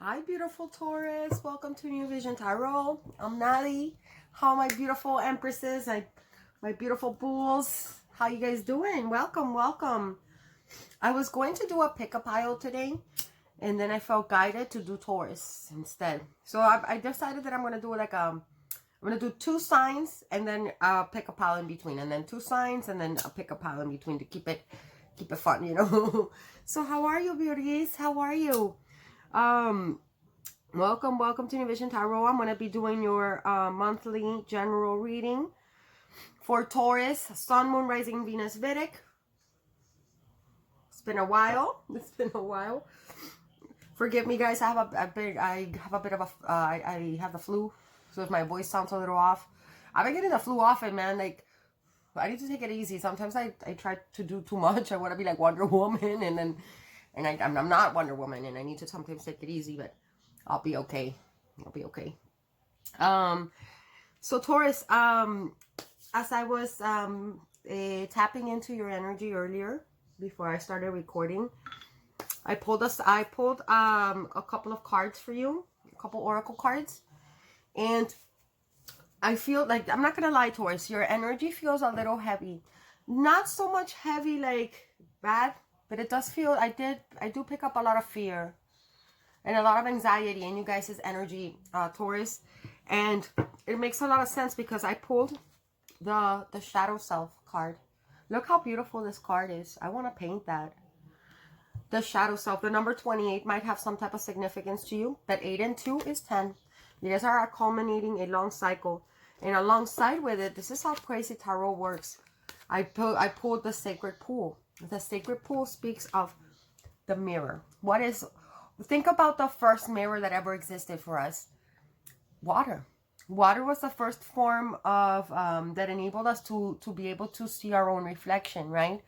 Hi, beautiful Taurus. Welcome to New Vision Tarot. I'm Natalie. How are my beautiful empresses, my beautiful bulls? How you guys doing? Welcome, welcome. I was going to do a pick-up pile today, and then I felt guided to do Taurus instead. So I decided that I'm going to do I'm going to do 2 signs and then pick a pile in between, and then 2 signs and then a pick a pile in between to keep it fun, you know. So how are you, beauties? How are you? Welcome to New Vision Tarot. I'm going to be doing your monthly general reading for Taurus, Sun, Moon, Rising, Venus, Vedic. It's been a while. Forgive me, guys. I have the flu, so if my voice sounds a little off, I've been getting the flu often, man. Like, I need to take it easy. Sometimes I try to do too much. I want to be like Wonder Woman, and I'm not Wonder Woman, and I need to sometimes take it easy, but I'll be okay. So Taurus, as I was tapping into your energy earlier before I started recording, I pulled a couple of cards for you, a couple oracle cards, and I feel like, I'm not gonna lie, Taurus, your energy feels a little heavy. Not so much heavy like bad, but it does feel, I do pick up a lot of fear and a lot of anxiety in you guys' energy, Taurus. And it makes a lot of sense because I pulled the Shadow Self card. Look how beautiful this card is. I want to paint that. The Shadow Self, the number 28 might have some type of significance to you. That 8 and 2 is 10. You guys are culminating a long cycle. And alongside with it, this is how Crazy Tarot works. I pulled the Sacred Pool. The Sacred Pool speaks of the mirror. Think about the first mirror that ever existed for us. Water. Water was the first form of that enabled us to be able to see our own reflection, right?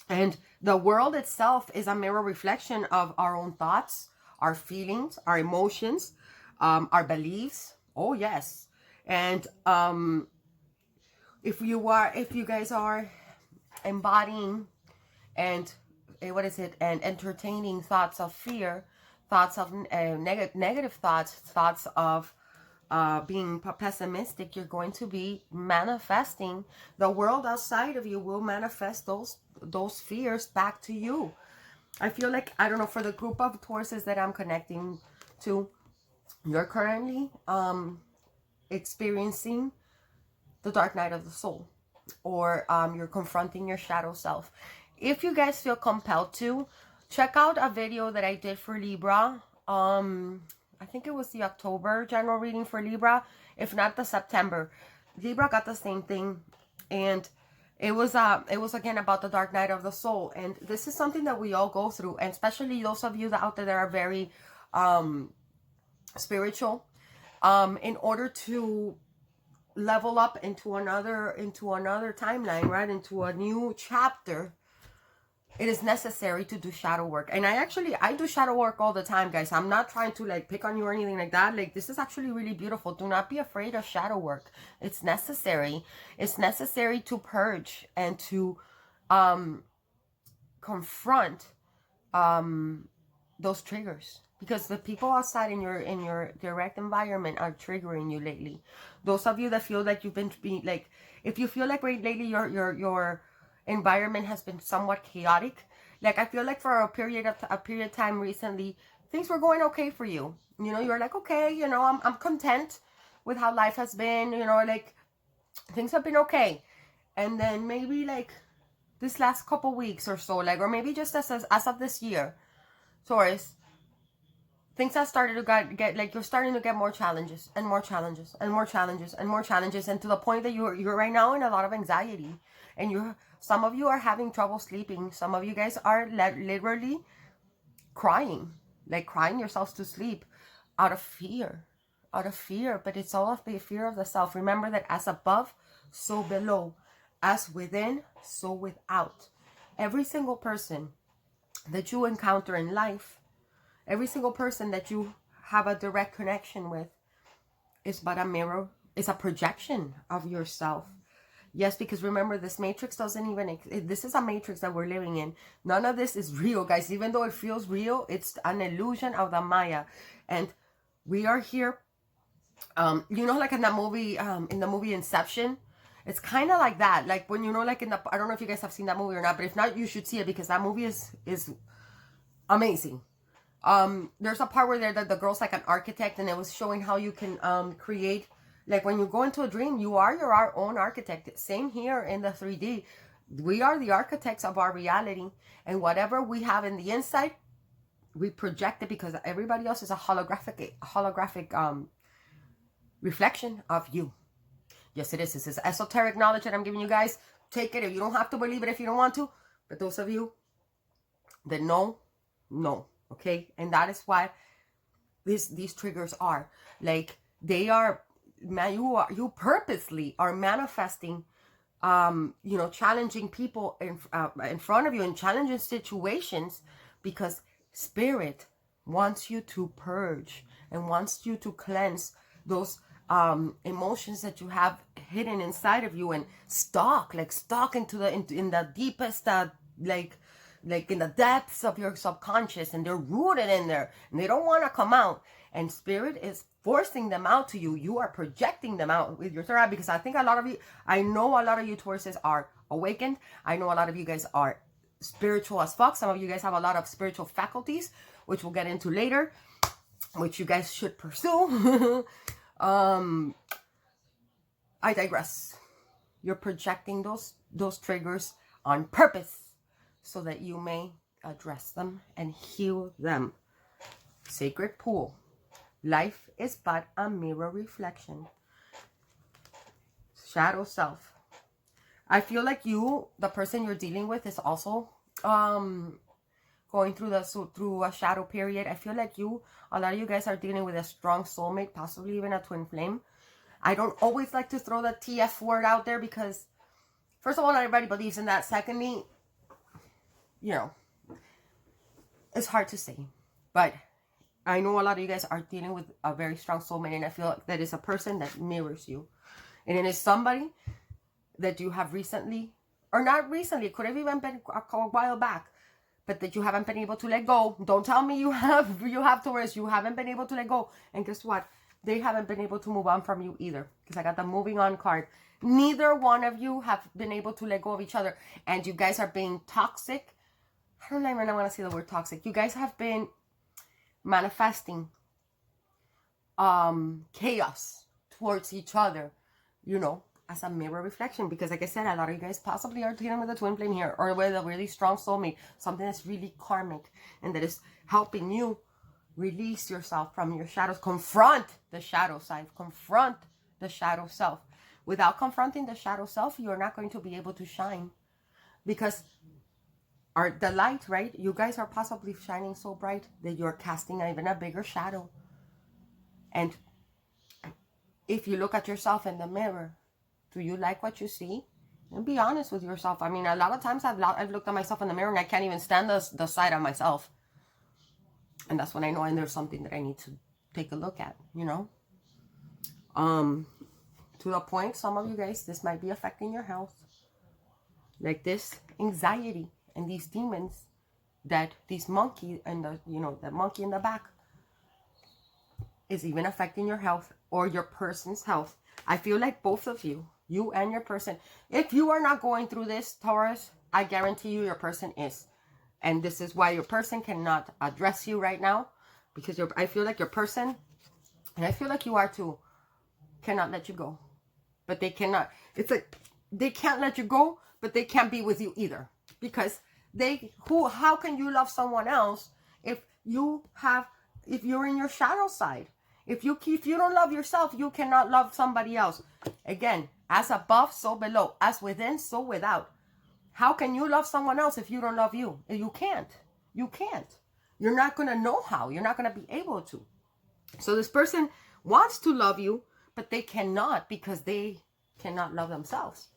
And the world itself is a mirror reflection of our own thoughts, our feelings, our emotions, our beliefs. Oh yes. And if you guys are embodying and entertaining thoughts of fear, thoughts of negative thoughts of being pessimistic, you're going to be manifesting. The world outside of you will manifest those fears back to you. I feel like, I don't know, for the group of Tauruses that I'm connecting to, you're currently experiencing the dark night of the soul, or you're confronting your shadow self. If you guys feel compelled to, check out a video that I did for Libra. I think it was the October general reading for Libra, if not the September. Libra got the same thing, and it was again about the dark night of the soul. And this is something that we all go through, and especially those of you out there that are very spiritual. In order to level up into another timeline, right, into a new chapter, it is necessary to do shadow work. And I do shadow work all the time, guys. I'm not trying to like pick on you or anything like that. Like, this is actually really beautiful. Do not be afraid of shadow work. It's necessary. It's necessary to purge and to confront those triggers, because the people outside in your direct environment are triggering you lately. Those of you that feel like you've been like, if you feel like lately your environment has been somewhat chaotic, like I feel like for a period of time recently, things were going okay for you. You know, you're like, okay, you know, I'm content with how life has been, you know, like things have been okay. And then maybe like this last couple weeks or so, like, or maybe just as of this year, Taurus, things have started to get like, you're starting to get more challenges and more challenges and more challenges and more challenges, and to the point that you're right now in a lot of anxiety, and some of you are having trouble sleeping. Some of you guys are literally crying yourselves to sleep out of fear. But it's all of the fear of the self. Remember that as above, so below, as within, so without. Every single person that you encounter in life, every single person that you have a direct connection with, is but a mirror, is a projection of yourself. Yes, because remember, this matrix doesn't even, this is a matrix that we're living in. None of this is real, guys. Even though it feels real, it's an illusion of the Maya. And we are here, you know, like in that movie, in the movie Inception, it's kind of like that. Like when, you know, like in the, I don't know if you guys have seen that movie or not, but if not, you should see it because that movie is amazing. There's a part where the girl's like an architect, and it was showing how you can create, like when you go into a dream, you are your own architect. Same here in the 3D. We are the architects of our reality, and whatever we have in the inside, we project it because everybody else is a holographic reflection of you. Yes, it is. This is esoteric knowledge that I'm giving you guys. Take it. You don't have to believe it if you don't want to, but those of you that know, okay? And that is why these triggers are like, they are, man, you purposely are manifesting, you know, challenging people in front of you, in challenging situations, because spirit wants you to purge and wants you to cleanse those emotions that you have hidden inside of you, and stalk into in the deepest like in the depths of your subconscious, and they're rooted in there and they don't want to come out, and spirit is forcing them out to you. You are projecting them out with your third eye, because I think a lot of you, I know a lot of you Tauruses are awakened. I know a lot of you guys are spiritual as fuck. Some of you guys have a lot of spiritual faculties, which we'll get into later, which you guys should pursue. I digress. You're projecting those triggers on purpose so that you may address them and heal them. Sacred pool. Life is but a mirror reflection. Shadow self. I feel like you, the person you're dealing with, is also going through a shadow period. I feel like a lot of you guys are dealing with a strong soulmate, possibly even a twin flame. I don't always like to throw the TF word out there because, first of all, not everybody believes in that. Secondly, you know, it's hard to say. But I know a lot of you guys are dealing with a very strong soulmate, and I feel like that is a person that mirrors you. And it is somebody that you have recently, or not recently, it could have even been a while back, but that you haven't been able to let go. Don't tell me you have Taurus, you haven't been able to let go. And guess what? They haven't been able to move on from you either, because I got the moving on card. Neither one of you have been able to let go of each other, and you guys are being toxic. I don't even want to say the word toxic. You guys have been manifesting chaos towards each other, you know, as a mirror reflection, because like I said, a lot of you guys possibly are dealing with a twin flame here, or with a really strong soulmate, something that's really karmic and that is helping you release yourself from your shadows. Confront the shadow side. Confront the shadow self. Without confronting the shadow self, you're not going to be able to shine, because the light, right? You guys are possibly shining so bright that you're casting even a bigger shadow. And if you look at yourself in the mirror, do you like what you see? And be honest with yourself. I mean, a lot of times I've looked at myself in the mirror and I can't even stand the side of myself. And that's when I know and there's something that I need to take a look at, you know? To the point, some of you guys, this might be affecting your health. Like this anxiety and these demons, that this monkey and the monkey in the back is even affecting your health or your person's health. I feel like both of you and your person, if you are not going through this, Taurus, I guarantee you your person is. And this is why your person cannot address you right now, because I feel like your person, and I feel like you are too, cannot let you go. But they cannot, it's like, they can't let you go, but they can't be with you either. Because how can you love someone else if you're in your shadow side? If you don't love yourself, you cannot love somebody else. Again, as above, so below. As within, so without. How can you love someone else if you don't love you? You can't. You can't. You're not going to know how. You're not going to be able to. So this person wants to love you, but they cannot, because they cannot love themselves.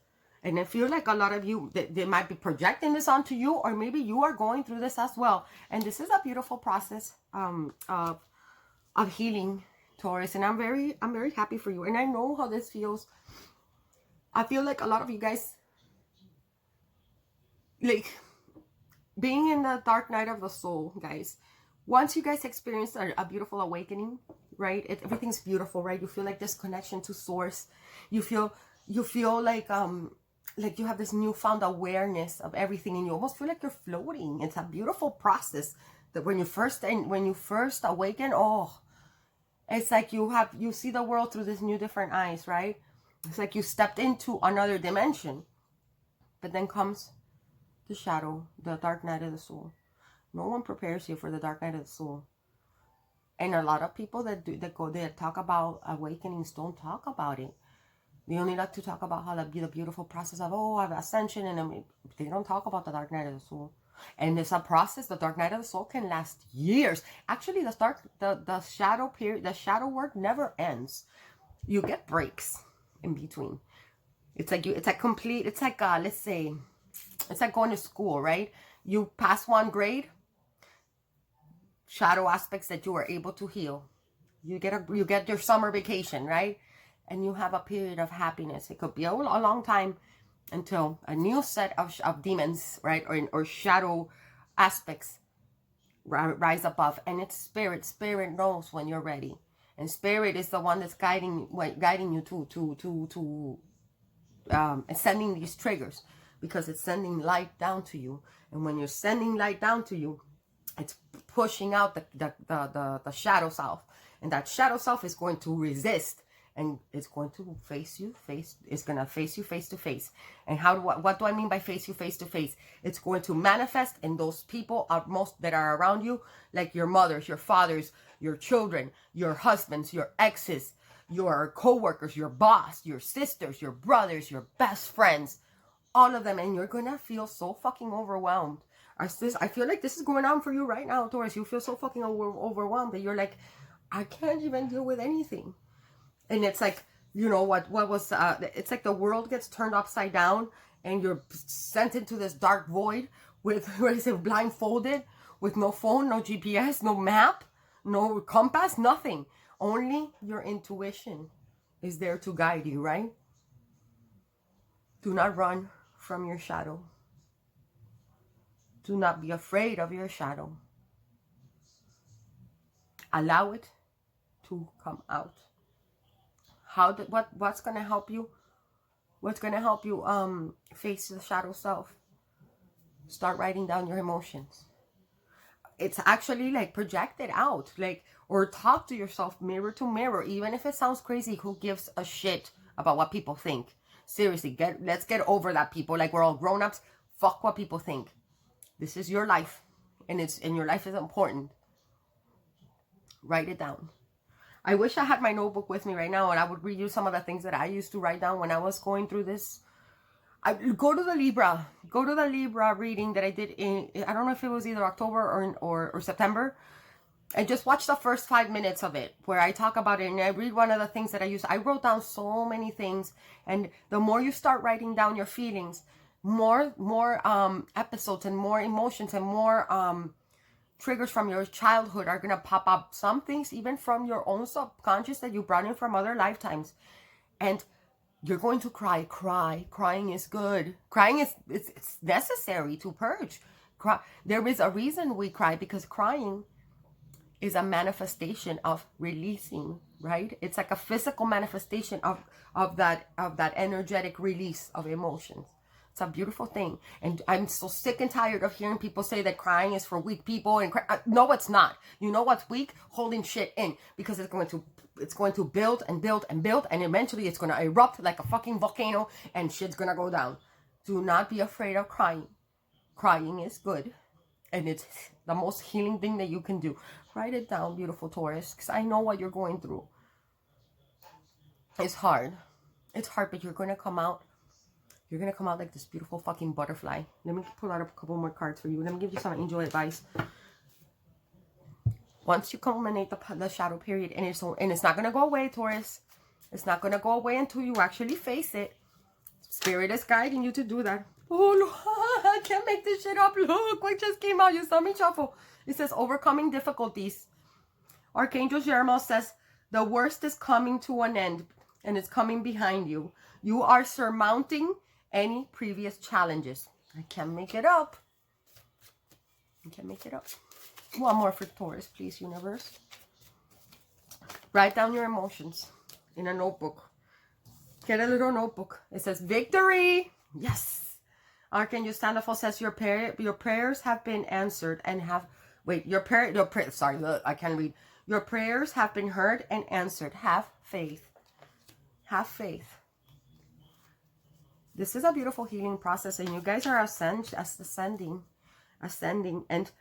And I feel like a lot of you, they might be projecting this onto you, or maybe you are going through this as well. And this is a beautiful process of healing, Taurus. And I'm very happy for you. And I know how this feels. I feel like a lot of you guys, like, being in the dark night of the soul, guys, once you guys experience a beautiful awakening, right? Everything's beautiful, right? You feel like this connection to source. You feel like you have this newfound awareness of everything, and you almost feel like you're floating. It's a beautiful process that when you first awaken, oh, it's like you see the world through this new different eyes, right? It's like you stepped into another dimension. But then comes the shadow, the dark night of the soul. No one prepares you for the dark night of the soul. And a lot of people that talk about awakenings don't talk about it. They only like to talk about how the beautiful process of, oh, I have ascension, and they don't talk about the dark night of the soul. And it's a process. The dark night of the soul can last years. Actually, the shadow period, the shadow work never ends. You get breaks in between. It's like let's say, it's like going to school, right? You pass one grade, shadow aspects that you were able to heal. You get your summer vacation, right? And you have a period of happiness. It could be a long time until a new set of demons, right? Or shadow aspects rise above. And it's spirit. Spirit knows when you're ready. And spirit is the one that's guiding you to sending these triggers, because it's sending light down to you. And when you're sending light down to you, it's pushing out the shadow self. And that shadow self is going to resist, and it's going to face you face to face. And what do I mean by face you face to face? It's going to manifest in those people that are around you, like your mothers, your fathers, your children, your husbands, your exes, your co-workers, your boss, your sisters, your brothers, your best friends, all of them. And you're gonna feel so fucking overwhelmed. I feel like this is going on for you right now, Taurus. You feel so fucking overwhelmed that you're like, I can't even deal with anything. And it's like, you know, it's like the world gets turned upside down, and you're sent into this dark void with, blindfolded, with no phone, no GPS, no map, no compass, nothing. Only your intuition is there to guide you, right? Do not run from your shadow. Do not be afraid of your shadow. Allow it to come out. What's gonna help you? What's gonna help you face the shadow self? Start writing down your emotions. It's actually like project it out, or talk to yourself mirror to mirror. Even if it sounds crazy, who gives a shit about what people think? Seriously, let's get over that, people. Like, we're all grown-ups. Fuck what people think. This is your life, and your life is important. Write it down. I wish I had my notebook with me right now, and I would read you some of the things that I used to write down when I was going through this. Go to the Libra reading that I did I don't know if it was either October or September, and just watch the first 5 minutes of it where I talk about it, and I read one of the things that I used. I wrote down so many things, and the more you start writing down your feelings, more episodes and more emotions and more triggers from your childhood are gonna pop up. Some things even from your own subconscious that you brought in from other lifetimes, and you're going to cry. Crying is good. Crying it's necessary to purge. There is a reason we cry, because crying is a manifestation of releasing, right? It's like a physical manifestation of that energetic release of emotions. It's a beautiful thing. And I'm so sick and tired of hearing people say that crying is for weak people. And no, it's not. You know what's weak? Holding shit in, because it's going to build and build and build, and eventually it's going to erupt like a fucking volcano, and shit's going to go down. Do not be afraid of crying. Crying is good, and it's the most healing thing that you can do. Write it down, beautiful Taurus, because I know what you're going through. It's hard. It's hard, but you're going to come out. You're going to come out like this beautiful fucking butterfly. Let me pull out a couple more cards for you. Let me give you some angel advice. Once you culminate the shadow period, and it's not going to go away, Taurus. It's not going to go away until you actually face it. Spirit is guiding you to do that. Oh, look, I can't make this shit up. Look what just came out. You saw me shuffle. It says overcoming difficulties. Archangel Jeremiah says the worst is coming to an end. and it's coming behind you. You are surmounting any previous challenges. I can't make it up. I can't make it up. One more for Taurus, please, universe. Write down your emotions in a notebook. Get a little notebook. It says victory. Yes. Archangel Sandalphon says your prayers have been answered and have... Wait, sorry, I can't read. Your prayers have been heard and answered. Have faith. Have faith. This is a beautiful healing process, and you guys are ascending. And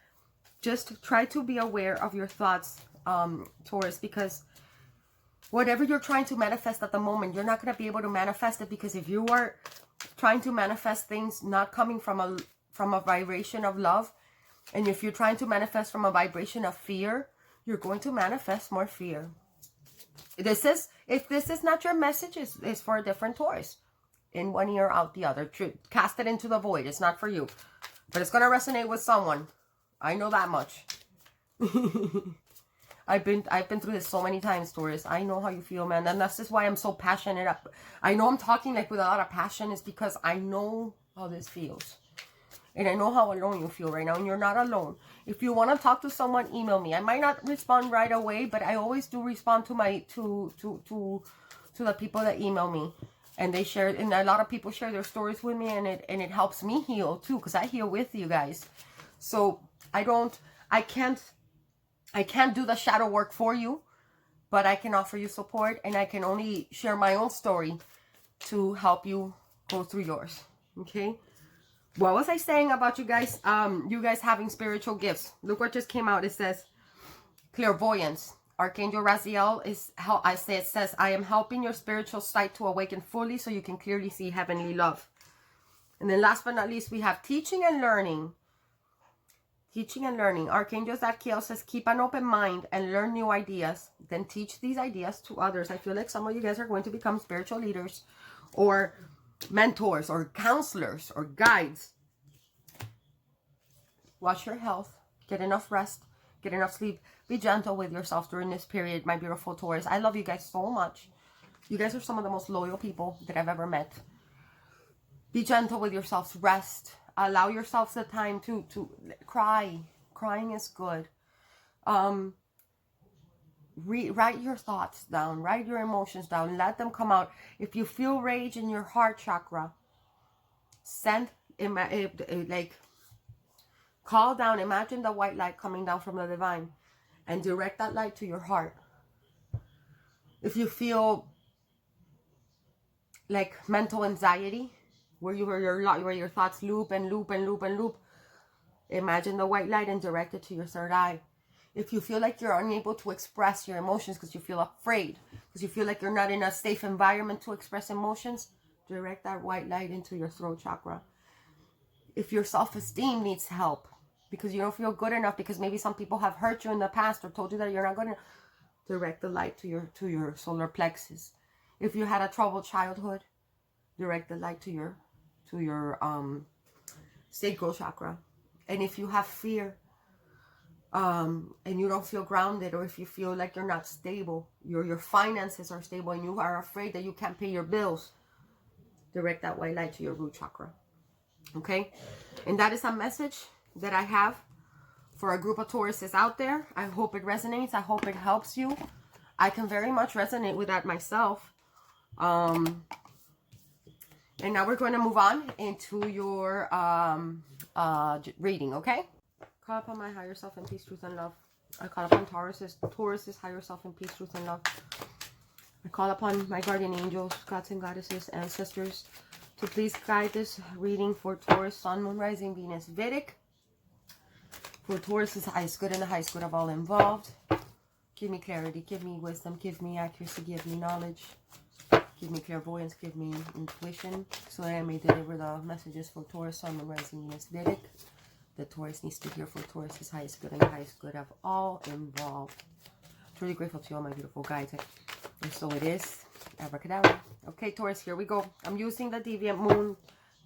just try to be aware of your thoughts, Taurus, because whatever you're trying to manifest at the moment, you're not going to be able to manifest it, because if you are trying to manifest things not coming from a vibration of love, and if you're trying to manifest from a vibration of fear, you're going to manifest more fear. If this is not your message, it's for a different Taurus. In one ear, out the other. Cast it into the void. It's not for you. But it's going to resonate with someone. I know that much. I've been through this so many times, Taurus. I know how you feel, man. And that's just why I'm so passionate. I know I'm talking like with a lot of passion. Is because I know how this feels. And I know how alone you feel right now. And you're not alone. If you want to talk to someone, email me. I might not respond right away, but I always do respond to the people that email me. And they share, and a lot of people share their stories with me, and it helps me heal too, because I heal with you guys. So I can't do the shadow work for you, but I can offer you support, and I can only share my own story to help you go through yours. Okay. What was I saying about you guys? You guys having spiritual gifts. Look what just came out. It says clairvoyance. Archangel Raziel is how it says, I am helping your spiritual sight to awaken fully so you can clearly see heavenly love. And then last but not least, we have teaching and learning. Teaching and learning. Archangel Zadkiel says, keep an open mind and learn new ideas. Then teach these ideas to others. I feel like some of you guys are going to become spiritual leaders or mentors or counselors or guides. Watch your health. Get enough rest. Get enough sleep. Be gentle with yourself during this period, my beautiful Taurus. I love you guys so much. You guys are some of the most loyal people that I've ever met. Be gentle with yourselves. Rest. Allow yourselves the time to cry. Crying is good. Write your thoughts down. Write your emotions down. Let them come out. If you feel rage in your heart chakra, call down. Imagine the white light coming down from the divine. And direct that light to your heart. If you feel like mental anxiety, where your thoughts loop and loop and loop and loop, imagine the white light and direct it to your third eye. If you feel like you're unable to express your emotions because you feel afraid, because you feel like you're not in a safe environment to express emotions, direct that white light into your throat chakra. If your self-esteem needs help, because you don't feel good enough, because maybe some people have hurt you in the past or told you that you're not good enough, direct the light to your solar plexus. If you had a troubled childhood, direct the light to your sacral chakra. And if you have fear, and you don't feel grounded, or if you feel like you're not stable, your finances are stable, and you are afraid that you can't pay your bills, direct that white light to your root chakra. Okay? And that is a message that I have for a group of Tauruses out there. I hope it resonates. I hope it helps you. I can very much resonate with that myself. And now we're going to move on into your reading, okay? Call upon my higher self in peace, truth, and love. I call upon Taurus's higher self in peace, truth, and love. I call upon my guardian angels, gods and goddesses, ancestors, to please guide this reading for Taurus, Sun, Moon, Rising, Venus, Vedic. For Taurus is the highest good and the highest good of all involved. Give me clarity, give me wisdom, give me accuracy, give me knowledge. Give me clairvoyance, give me intuition, so that I may deliver the messages for Taurus, Sun, Moon, Rising, Venus, Vedic. That Taurus needs to hear for Taurus is highest good and the highest good of all involved. Truly grateful to you all, my beautiful guides. And so it is. Abracadabra. Okay, Taurus, here we go. I'm using the Deviant Moon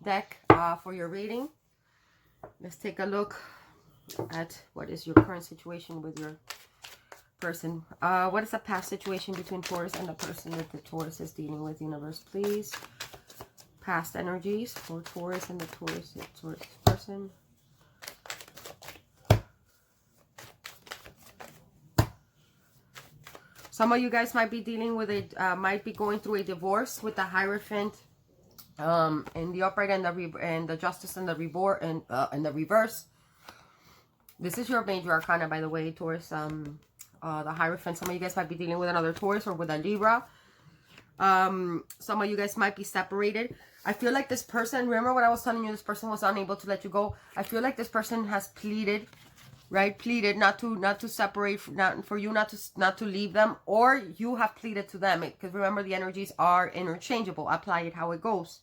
deck for your reading. Let's take a look at what is your current situation with your person. What is the past situation between Taurus and the person that the Taurus is dealing with, universe, please? Past energies for Taurus and the Taurus person. Some of you guys might be dealing with a, might be going through a divorce with the Hierophant, in the upright and the Justice and the reverse. This is your major arcana, by the way, Taurus. The Hierophant. Some of you guys might be dealing with another Taurus or with a Libra. Some of you guys might be separated. I feel like this person, remember what I was telling you, this person was unable to let you go. I feel like this person has pleaded, right? Pleaded not to separate, not to leave them, or you have pleaded to them. Because remember, the energies are interchangeable. Apply it how it goes.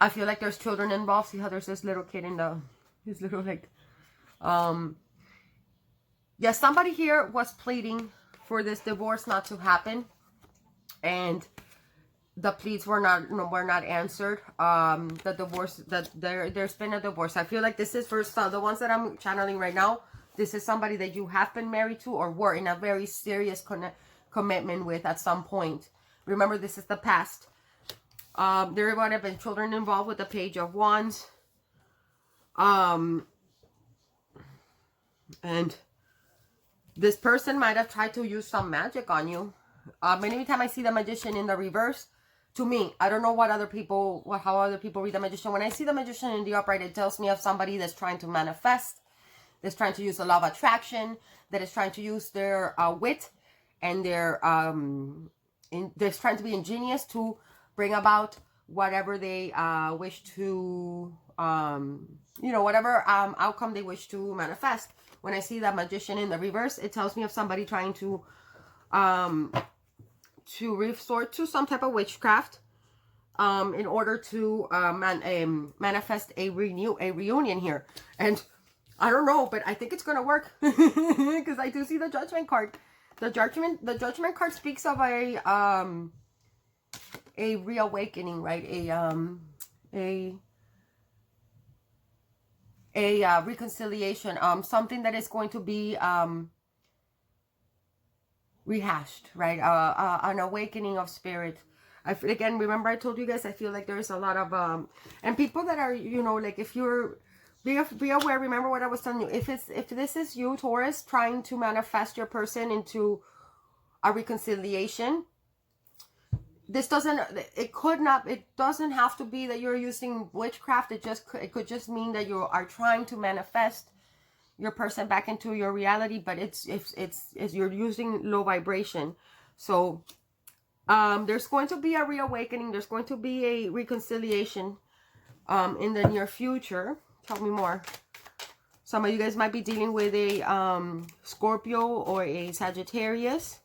I feel like there's children involved. See how there's this little kid in his little like, yeah, somebody here was pleading for this divorce not to happen, and the pleas were not answered. The divorce, there's been a divorce. I feel like this is for the ones that I'm channeling right now. This is somebody that you have been married to or were in a very serious commitment with at some point. Remember, this is the past. There might have been children involved with the Page of Wands. And this person might have tried to use some magic on you. Anytime I see the Magician in the reverse, to me, I don't know what other people, how other people read the Magician. When I see the Magician in the upright, it tells me of somebody that's trying to manifest, that's trying to use the law of attraction, that is trying to use their wit and their they're trying to be ingenious to bring about whatever they wish to, whatever outcome they wish to manifest. When I see that Magician in the reverse, it tells me of somebody trying to resort to some type of witchcraft in order to manifest a reunion here. And I don't know, but I think it's gonna work because I do see the Judgment card. The Judgment card speaks of a reawakening, right? A reconciliation, something that is going to be rehashed, right? An awakening of spirit. Again, remember I told you guys, I feel like there's a lot of and people that are, like, if you're be aware, remember what I was telling you, if this is you, Taurus, trying to manifest your person into a reconciliation, this doesn't have to be that you're using witchcraft. It could just mean that you are trying to manifest your person back into your reality, but it's you're using low vibration. So there's going to be a reawakening, there's going to be a reconciliation in the near future. Tell me more. Some of you guys might be dealing with a Scorpio or a Sagittarius,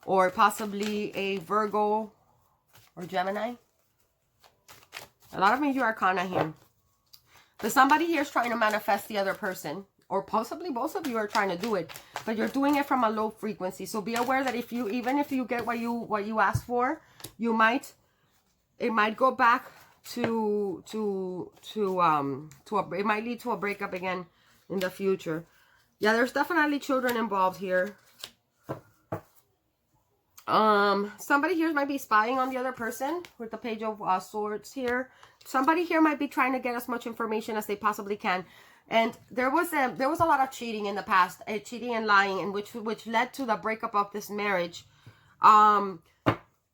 or possibly a Virgo or Gemini. A lot of major arcana here. But somebody here is trying to manifest the other person, or possibly both of you are trying to do it, but you're doing it from a low frequency. So be aware that even if you get what you asked for, it might go back it might lead to a breakup again in the future. Yeah, there's definitely children involved here. Somebody here might be spying on the other person with the Page of Swords here. Somebody here might be trying to get as much information as they possibly can. And there was a lot of cheating in the past, cheating and lying, and which led to the breakup of this marriage.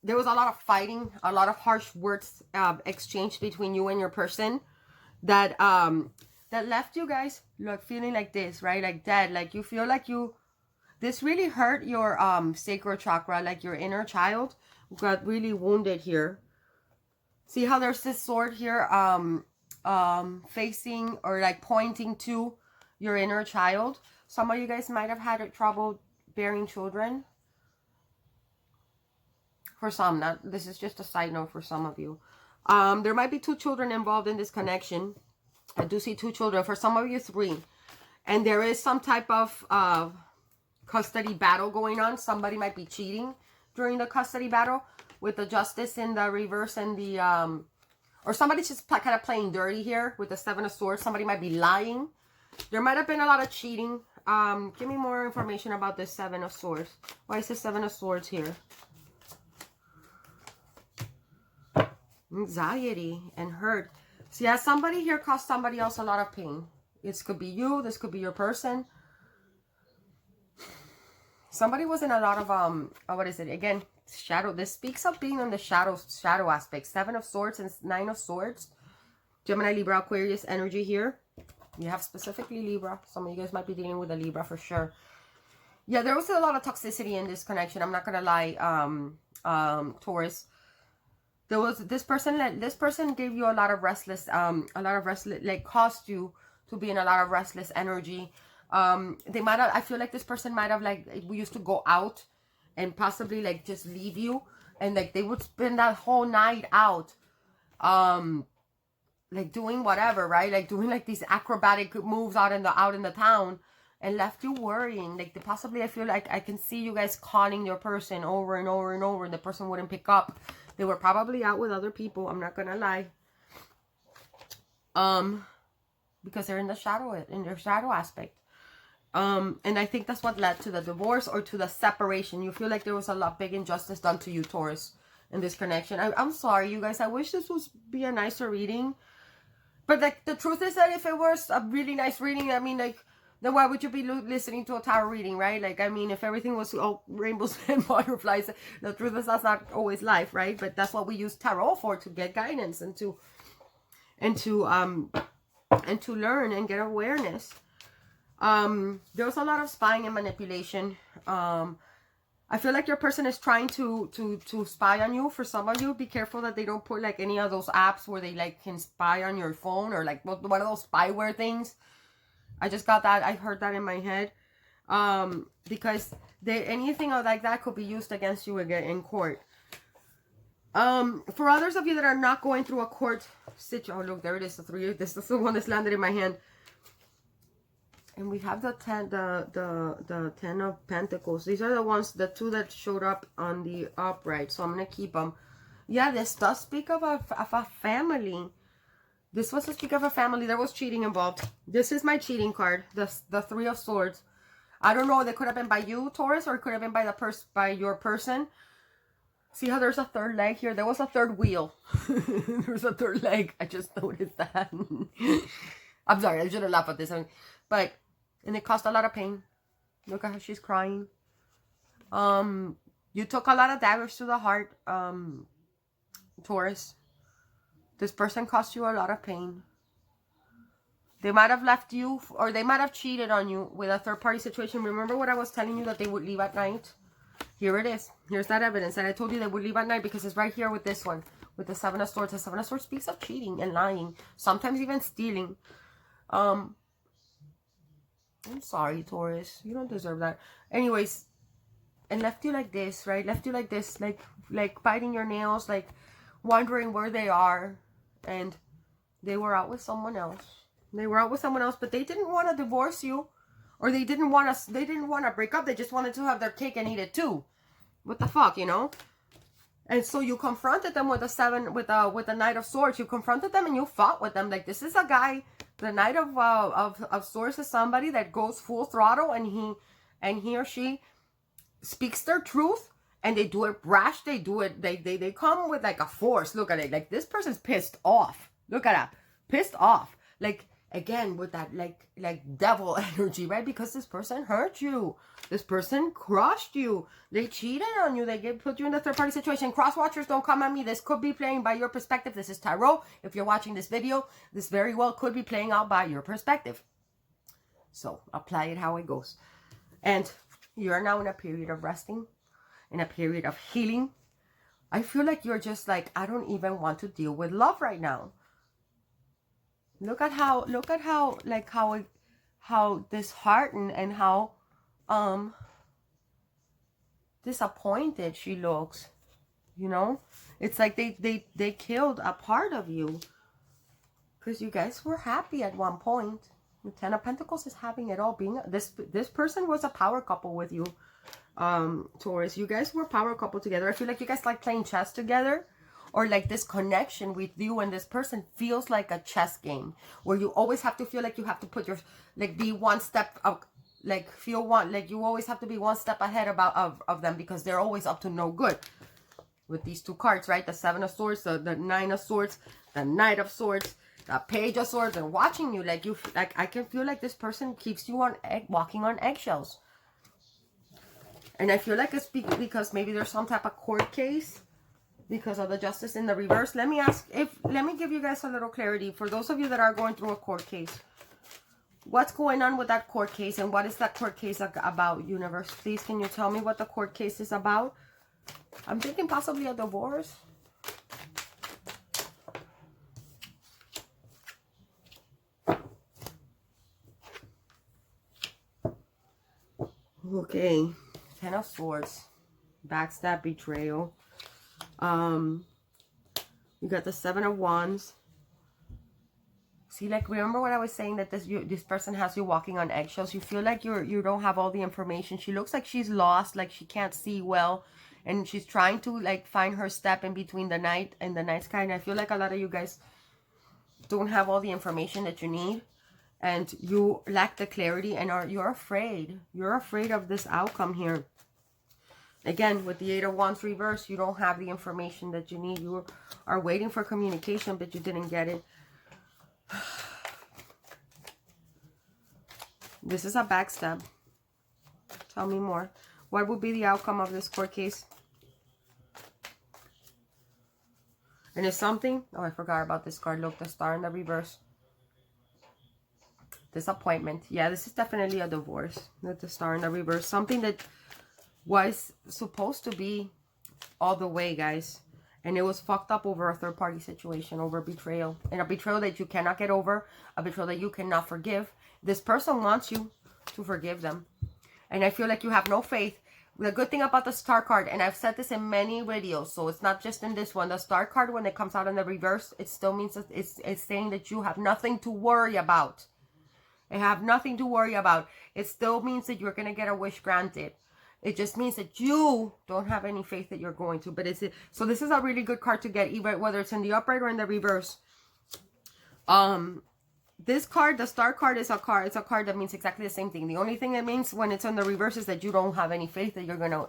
There was a lot of fighting, a lot of harsh words exchanged between you and your person that left you guys feeling like this, right? Like dead, like you feel like this really hurt your sacral chakra, like your inner child got really wounded here. See how there's this sword here facing or like pointing to your inner child. Some of you guys might have had trouble bearing children. For some, this is just a side note for some of you. There might be 2 children involved in this connection. I do see 2 children. For some of you, 3. And there is some type of custody battle going on. Somebody might be cheating during the custody battle with the Justice in the reverse and the or somebody's just kind of playing dirty here with the 7 of Swords. Somebody might be lying. There might have been a lot of cheating Give me more information about this Seven of Swords. Why is the Seven of Swords here? Anxiety and hurt. So yeah, somebody here caused somebody else a lot of pain. This could be you. This could be your person. Somebody was in a lot of, what is it? Again, shadow. This speaks of being on the shadow aspect. Seven of Swords and Nine of Swords. Gemini, Libra, Aquarius energy here. You have specifically Libra. Some of you guys might be dealing with a Libra for sure. Yeah, there was a lot of toxicity in this connection. I'm not going to lie, Taurus. There was this person gave you a lot of restless, like caused you to be in a lot of restless energy. They might have, I feel like this person might have, like, we used to go out and possibly like just leave you, and like they would spend that whole night out, like doing whatever, right? Like doing like these acrobatic moves out in the town, and left you worrying. Like possibly, I feel like I can see you guys calling your person over and over and over, and the person wouldn't pick up. They were probably out with other people. I'm not gonna lie. Because they're in the shadow, in their shadow aspect. And I think that's what led to the divorce or to the separation. You feel like there was a lot big injustice done to you, Taurus, in this connection. I'm sorry, you guys. I wish this was be a nicer reading. But like the truth is that if it was a really nice reading, I mean, like, then why would you be listening to a tarot reading, right? Like, I mean, if everything was all rainbows and butterflies, the truth is that's not always life, right? But that's what we use tarot for, to get guidance and to learn and get awareness. There was a lot of spying and manipulation. I feel like your person is trying to spy on you. For some of you, be careful that they don't put like any of those apps where they like can spy on your phone, or like one of those spyware things. I just got that. I heard that in my head. Because anything like that could be used against you again in court. For others of you that are not going through a court situation, oh look, there it is, the three. This is the one that's landed in my hand. And we have the 10 of Pentacles. These are the ones, the two that showed up on the upright. So I'm gonna keep them. Yeah, this does speak of a family. This was to speak of a family. There was cheating involved. This is my cheating card. The Three of Swords. I don't know. They could have been by you, Taurus, or it could have been by your person. See how there's a third leg here? There was a third wheel. There's a third leg. I just noticed that. I'm sorry. I shouldn't laugh at this. But, and it caused a lot of pain. Look at how she's crying. You took a lot of daggers to the heart, Taurus. This person caused you a lot of pain. They might have left you, or they might have cheated on you with a third-party situation. Remember what I was telling you, that they would leave at night? Here it is. Here's that evidence. And I told you they would leave at night because it's right here with this one. With the Seven of Swords. The Seven of Swords speaks of cheating and lying. Sometimes even stealing. I'm sorry, Taurus. You don't deserve that. Anyways, and left you like this, right? Left you like this, like biting your nails, like wondering where they are. And they were out with someone else. They were out with someone else, but they didn't want to divorce you, or they didn't want to break up. They just wanted to have their cake and eat it too. What the fuck, you know? And so you confronted them with the Knight of Swords. You confronted them and you fought with them. Like, this is a guy. The Knight of Swords is somebody that goes full throttle, and he or she speaks their truth, and they do it brash. They do it. They come with like a force. Look at it. Like, this person's pissed off. Look at that. Pissed off. Like, again, with that like devil energy, right? Because this person hurt you. This person crushed you. They cheated on you. They put you in a third-party situation. Cross watchers, don't come at me. This could be playing by your perspective. This is tarot. If you're watching this video, this very well could be playing out by your perspective. So apply it how it goes. And you're now in a period of resting, in a period of healing. I feel like you're just like, I don't even want to deal with love right now. Look at how disheartened and how disappointed she looks. You know, it's like they killed a part of you, because you guys were happy at one point. The Ten of Pentacles is having it all. Being this person was a power couple with you, Taurus. You guys were a power couple together. I feel like you guys like playing chess together. Or like this connection with you and this person feels like a chess game, where you always have to feel like you have to put your, like, be one step up, like feel like you always have to be one step ahead of them, because they're always up to no good. With these two cards, right? The Seven of Swords, the Nine of Swords, the Knight of Swords, the Page of Swords, and watching you, like I can feel like this person keeps you on walking on eggshells. And I feel like it's because maybe there's some type of court case because of the Justice in the reverse. Let me give you guys a little clarity for those of you that are going through a court case. What's going on with that court case, and what is that court case about, universe? Please, can you tell me what the court case is about? I'm thinking possibly a divorce. Okay. Ten of Swords. Backstab, betrayal. You got the Seven of Wands. See, like, remember what I was saying, that this person has you walking on eggshells. You feel like you don't have all the information. She looks like she's lost, like she can't see well. And she's trying to, like, find her step in between the night and the night sky. And I feel like a lot of you guys don't have all the information that you need. And you lack the clarity, and you're afraid. You're afraid of this outcome here. Again, with the Eight of Wands reverse, you don't have the information that you need. You are waiting for communication, but you didn't get it. This is a backstab. Tell me more. What would be the outcome of this court case? And it's something... Oh, I forgot about this card. Look, the Star in the reverse. Disappointment. Yeah, this is definitely a divorce. With the Star in the reverse. Something that was supposed to be all the way, guys. And it was fucked up over a third-party situation, over betrayal. And a betrayal that you cannot get over. A betrayal that you cannot forgive. This person wants you to forgive them. And I feel like you have no faith. The good thing about the Star card, and I've said this in many videos, so it's not just in this one. The Star card, when it comes out in the reverse, it still means that it's saying that you have nothing to worry about. You have nothing to worry about. It still means that you're going to get a wish granted. It just means that you don't have any faith that you're going to. But so this is a really good card to get, even whether it's in the upright or in the reverse. This card, the Star card, is a card. It's a card that means exactly the same thing. The only thing it means when it's in the reverse is that you don't have any faith that you're going to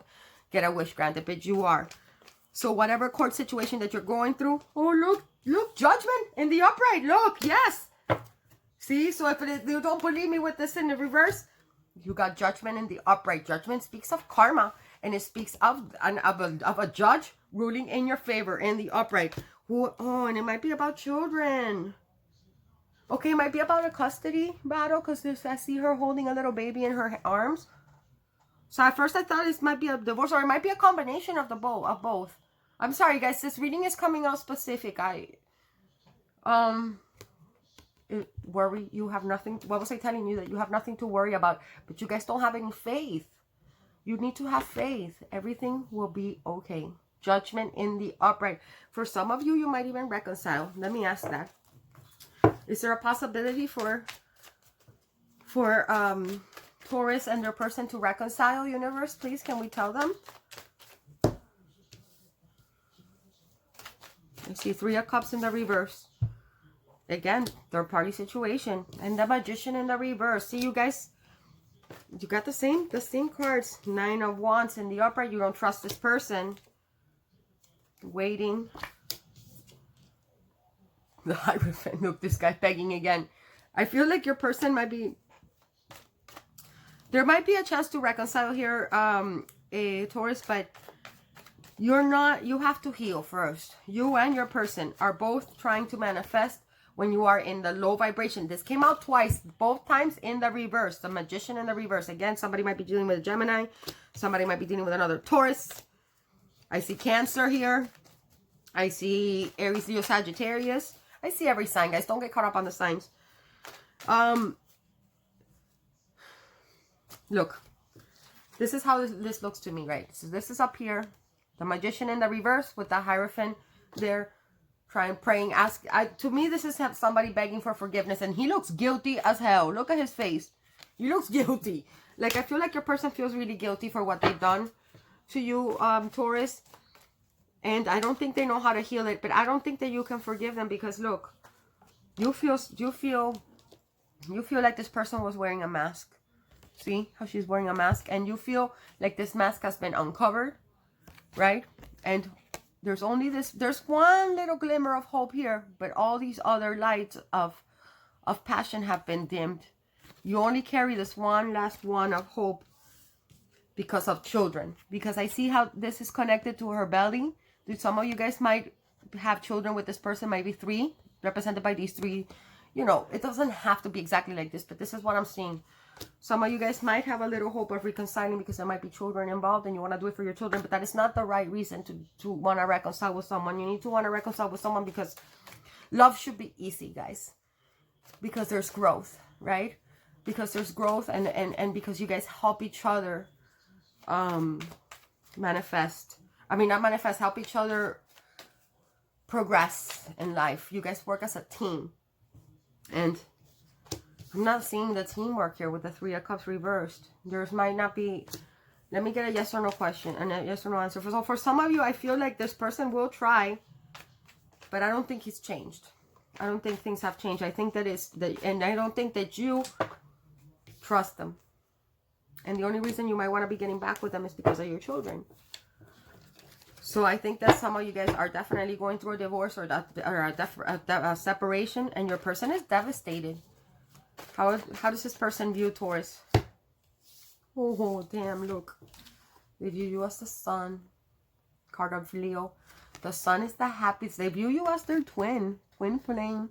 get a wish granted, but you are. So whatever court situation that you're going through, oh, look, Judgment in the upright. Look, yes. See, so if you don't believe me with this in the reverse, you got Judgment in the upright. Judgment speaks of karma, and it speaks of a judge ruling in your favor in the upright. Oh, and it might be about children. Okay, it might be about a custody battle, because I see her holding a little baby in her arms. So at first I thought this might be a divorce, or it might be a combination of both. I'm sorry, guys. This reading is coming out specific. Worry. You have nothing. What was I telling you? That you have nothing to worry about, but you guys don't have any faith. You need to have faith. Everything will be okay. Judgment in the upright. For some of you, you might even reconcile. Let me ask that. Is there a possibility for Taurus and their person to reconcile, universe? Please, can we tell them? I see Three of Cups in the reverse. Again, third party situation. And the Magician in the reverse. See, you guys, you got the same cards. Nine of Wands in the upright. You don't trust this person. Waiting. The Hierophant. Look, this guy begging again. I feel like your person might be... There might be a chance to reconcile here, Taurus, but you're not... You have to heal first. You and your person are both trying to manifest when you are in the low vibration. This came out twice, both times in the reverse. The Magician in the reverse. Again, somebody might be dealing with a Gemini. Somebody might be dealing with another Taurus. I see Cancer here. I see Aries, Leo, Sagittarius. I see every sign, guys. Don't get caught up on the signs. Look. This is how this looks to me, right? So this is up here. The Magician in the reverse with the Hierophant there. Praying, to me, this is somebody begging for forgiveness. And he looks guilty as hell. Look at his face. He looks guilty. Like, I feel like your person feels really guilty for what they've done to you, Taurus. And I don't think they know how to heal it. But I don't think that you can forgive them because, look, you feel like this person was wearing a mask. See how she's wearing a mask? And you feel like this mask has been uncovered, right? And there's only this, there's one little glimmer of hope here, but all these other lights of passion have been dimmed. You only carry this one last one of hope because of children. Because I see how this is connected to her belly. Some of you guys might have children with this person, maybe 3, represented by these 3. You know, it doesn't have to be exactly like this, but this is what I'm seeing. Some of you guys might have a little hope of reconciling because there might be children involved and you want to do it for your children, but that is not the right reason to want to reconcile with someone. You need to want to reconcile with someone because love should be easy, guys. Because there's growth, right? Because there's growth and because you guys help each other manifest. I mean, not manifest, help each other progress in life. You guys work as a team. And I'm not seeing the teamwork here with the 3 of Cups reversed. There's might not be... Let me get a yes or no question and a yes or no answer. So for some of you, I feel like this person will try, but I don't think he's changed. I don't think things have changed. I think that is... And I don't think that you trust them. And the only reason you might want to be getting back with them is because of your children. So I think that some of you guys are definitely going through a divorce or a separation, and your person is devastated. How does this person view Taurus? Oh, damn, look. They view you as the sun. Card of Leo. The sun is the happiest. They view you as their twin flame.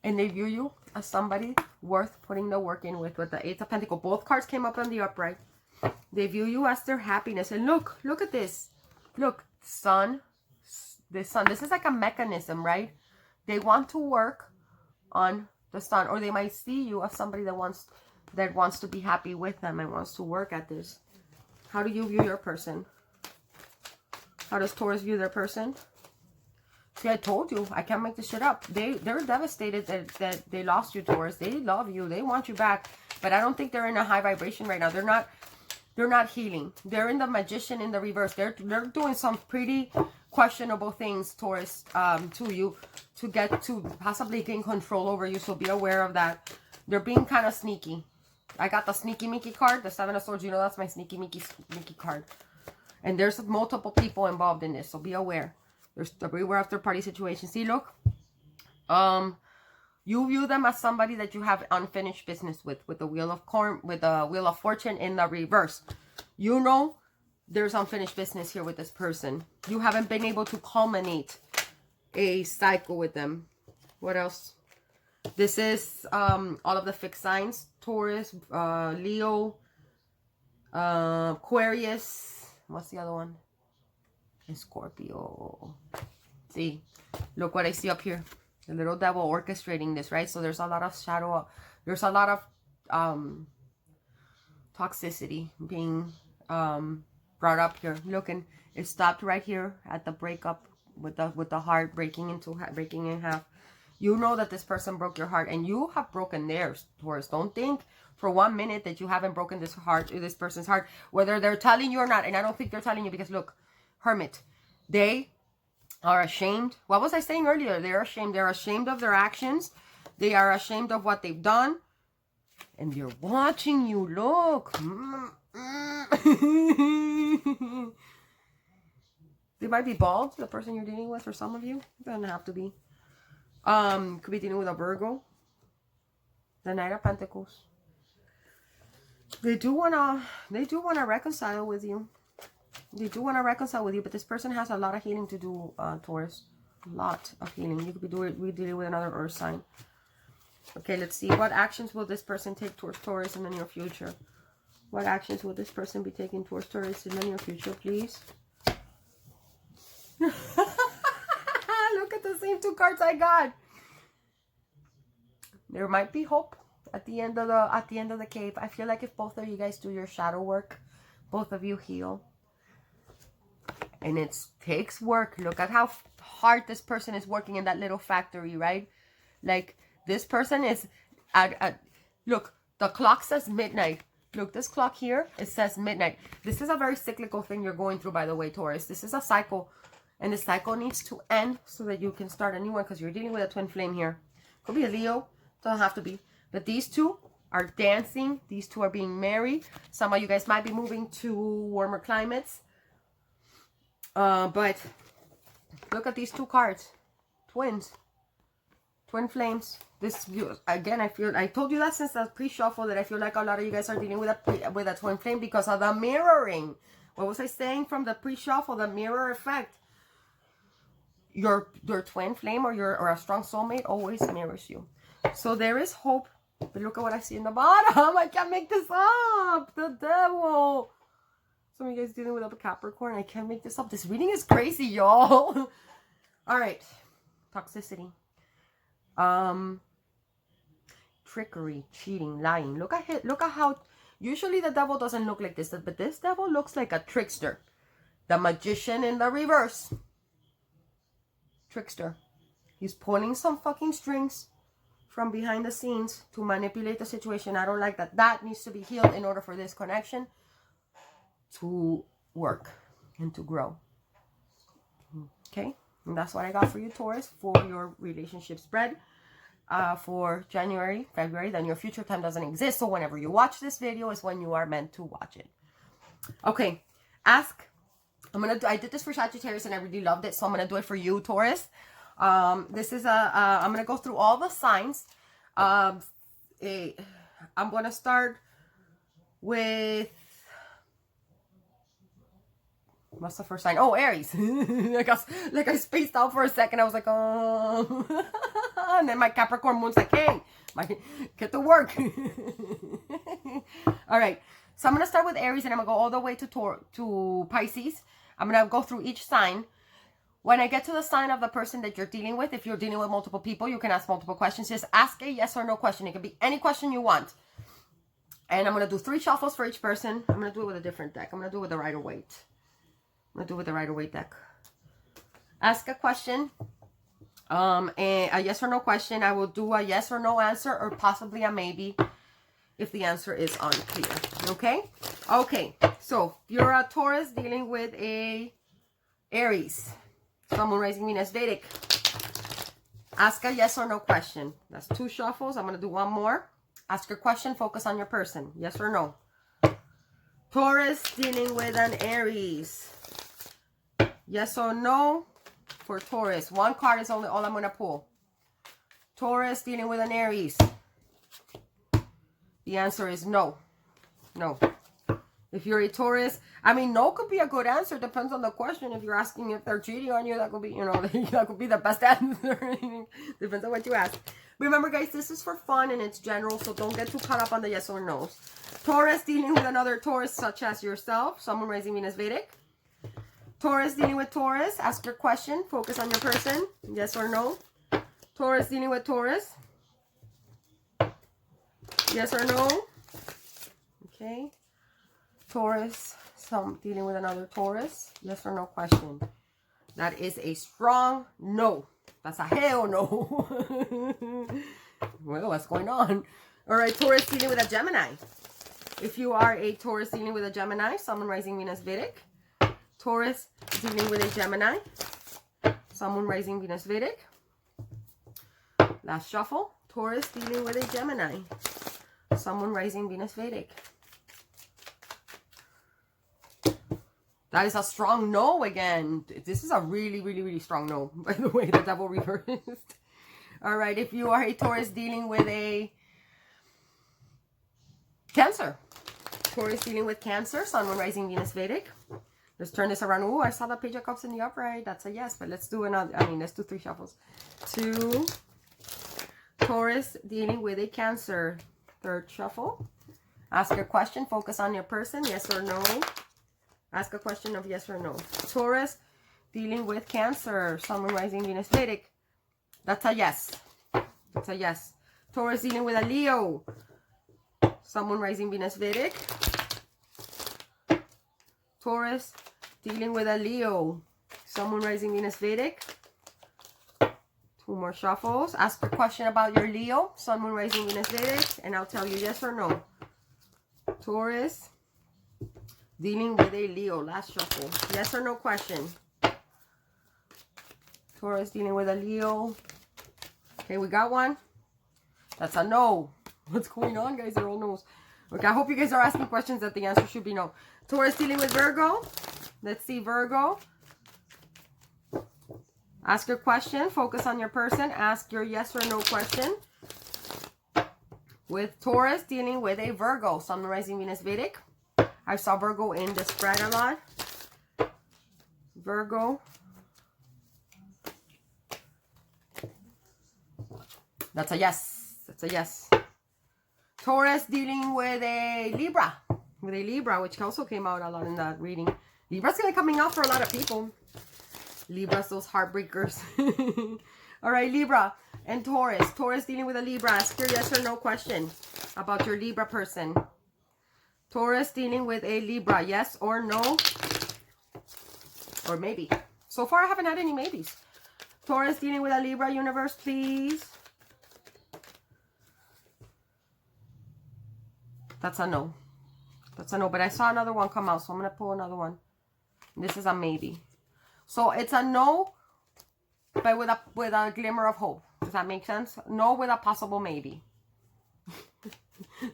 And they view you as somebody worth putting the work in with the 8 of Pentacles. Both cards came up on the upright. They view you as their happiness. And look at this. Look, sun. The sun. This is like a mechanism, right? They want to work on the sun. Or they might see you as somebody that wants to be happy with them and wants to work at this. How do you view your person? How does Taurus view their person? See, I told you, I can't make this shit up. They're devastated that they lost you, Taurus. They love you. They want you back. But I don't think they're in a high vibration right now. They're not healing. They're in the Magician in the reverse. They're doing some pretty questionable things, Taurus, to you to get to possibly gain control over you. So be aware of that. They're being kind of sneaky. I got the Sneaky Mickey card, the 7 of Swords. You know that's my Sneaky Mickey card. And there's multiple people involved in this, so be aware. There's beware of third-party situations. See, look. You view them as somebody that you have unfinished business with the Wheel of Wheel of Fortune in the reverse. You know there's unfinished business here with this person. You haven't been able to culminate a cycle with them. What else? This is all of the fixed signs. Taurus, Leo, Aquarius. What's the other one? Scorpio. See, look what I see up here. The little devil orchestrating this, right? So there's a lot of shadow. There's a lot of toxicity being brought up here. Look, and it stopped right here at the breakup with the heart breaking in half. You know that this person broke your heart, and you have broken theirs, Taurus. Don't think for 1 minute that you haven't broken this person's heart, whether they're telling you or not. And I don't think they're telling you because look, Hermit, they are ashamed. What was I saying earlier? They're ashamed. They're ashamed of their actions. They are ashamed of what they've done. And they're watching you. Look. They might be bald, the person you're dealing with, for some of you. It doesn't have to be. Could be dealing with a Virgo. The Knight of Pentacles. They do wanna reconcile with you. They do want to reconcile with you, but this person has a lot of healing to do, Taurus. A lot of healing. You could be dealing with another earth sign. Okay, let's see. What actions will this person take towards Taurus in the near future? What actions will this person be taking towards Taurus in the near future, please? Look at the same 2 cards I got. There might be hope at the end of the cave. I feel like if both of you guys do your shadow work, both of you heal. And it takes work. Look at how hard this person is working in that little factory, right? Like, this person is look, the clock says midnight. Look, this clock here, it says midnight. This is a very cyclical thing you're going through, by the way, Taurus. This is a cycle. And the cycle needs to end so that you can start a new one, because you're dealing with a twin flame here. Could be a Leo. Doesn't have to be. But these two are dancing. These two are being married. Some of you guys might be moving to warmer climates. But look at these two cards. Twins. Twin flames. This, again, I told you that since the pre-shuffle, that I feel like a lot of you guys are dealing with a twin flame because of the mirroring. What was I saying from the pre-shuffle? The mirror effect. Your twin flame or a strong soulmate always mirrors you. So there is hope. But look at what I see in the bottom. I can't make this up. The devil. Some of you guys dealing with a Capricorn. I can't make this up. This reading is crazy, y'all. All right. Toxicity. Trickery, cheating, lying. Look at how usually the devil doesn't look like this, but this devil looks like a trickster. The magician in the reverse. Trickster. He's pulling some fucking strings from behind the scenes to manipulate the situation. I don't like that. That needs to be healed in order for this connection to work and to grow. Okay? And that's what I got for you, Taurus, for your relationship spread for January, February. Then your future time doesn't exist. So whenever you watch this video is when you are meant to watch it. Okay. Ask. I did this for Sagittarius and I really loved it. So I'm going to do it for you, Taurus. This is I'm going to go through all the signs. I'm going to start with, what's the first sign? Oh, Aries. like I spaced out for a second. I was like, oh. And then my Capricorn moon's like, hey, get to work. All right. So I'm going to start with Aries and I'm going to go all the way to Pisces. I'm going to go through each sign. When I get to the sign of the person that you're dealing with, if you're dealing with multiple people, you can ask multiple questions. Just ask a yes or no question. It can be any question you want. And I'm going to do 3 shuffles for each person. I'm going to do it with a different deck. I'm going to do it with the Rider-Waite. I'm going to do it with the Rider-Waite deck. Ask a question. A yes or no question. I will do a yes or no answer or possibly a maybe if the answer is unclear. Okay? Okay. So, you're a Taurus dealing with a Aries. Sun, Moon, Rising, Venus, Vedic. Ask a yes or no question. That's 2 shuffles. I'm going to do 1 more. Ask your question. Focus on your person. Yes or no. Taurus dealing with an Aries. Yes or no for Taurus. 1 card is only all I'm going to pull. Taurus dealing with an Aries. The answer is no. No. If you're a Taurus, I mean, no could be a good answer. Depends on the question. If you're asking if they're cheating on you, that could be, you know, that could be the best answer. Depends on what you ask. Remember, guys, this is for fun and it's general, so don't get too caught up on the yes or no's. Taurus dealing with another Taurus, such as yourself. Sun, Moon, Rising, Venus, Vedic. Taurus dealing with Taurus. Ask your question. Focus on your person. Yes or no. Taurus dealing with Taurus. Yes or no. Okay. Taurus, some dealing with another Taurus. Yes or no question. That is a strong no. That's a hell no. Well, what's going on? All right, Taurus dealing with a Gemini. If you are a Taurus dealing with a Gemini, Sun, Moon, Rising, Venus, Vedic. Taurus dealing with a Gemini. Sun, Moon, Rising, Venus, Vedic. Last shuffle. Taurus dealing with a Gemini. Sun, Moon, Rising, Venus, Vedic. That is a strong no again. This is a really, really, really strong no. By the way, the devil reversed. All right, if you are a Taurus dealing with a Cancer. Taurus dealing with Cancer. Sun, Moon, Rising, Venus, Vedic. Let's turn this around. Oh, I saw the Page of Cups in the upright. That's a yes, but let's do another. I mean, let's do 3 shuffles. 2. Taurus dealing with a Cancer. 3rd shuffle. Ask your question. Focus on your person. Yes or no. Ask a question of yes or no. Taurus dealing with Cancer. Sun, Moon, Rising, Venus, Vedic. That's a yes. That's a yes. Taurus dealing with a Leo. Sun, Moon, Rising, Venus, Vedic. Taurus dealing with a Leo. Sun, Moon, Rising, Venus, Vedic. 2 more shuffles. Ask a question about your Leo. Sun, Moon, Rising, Venus, Vedic. And I'll tell you yes or no. Taurus dealing with a Leo. Last shuffle. Yes or no question. Taurus dealing with a Leo. Okay, we got one. That's a no. What's going on, guys? They're all no's. Okay, I hope you guys are asking questions that the answer should be no. Taurus dealing with Virgo. Let's see, Virgo. Ask your question. Focus on your person. Ask your yes or no question. With Taurus dealing with a Virgo. Sun, Moon, Rising, Venus, Vedic. I saw Virgo in the spread a lot. Virgo. That's a yes. That's a yes. Taurus dealing with a Libra. With a Libra, which also came out a lot in that reading. Libra's gonna coming out for a lot of people. Libra's those heartbreakers. All right, Libra and Taurus. Taurus dealing with a Libra. Ask your yes or no question about your Libra person. Taurus dealing with a Libra. Yes or no? Or maybe. So far, I haven't had any maybes. Taurus dealing with a Libra, universe, please. That's a no. That's a no. But I saw another one come out, so I'm going to pull another one. This is a maybe. So it's a no, but with a glimmer of hope. Does that make sense? No with a possible maybe.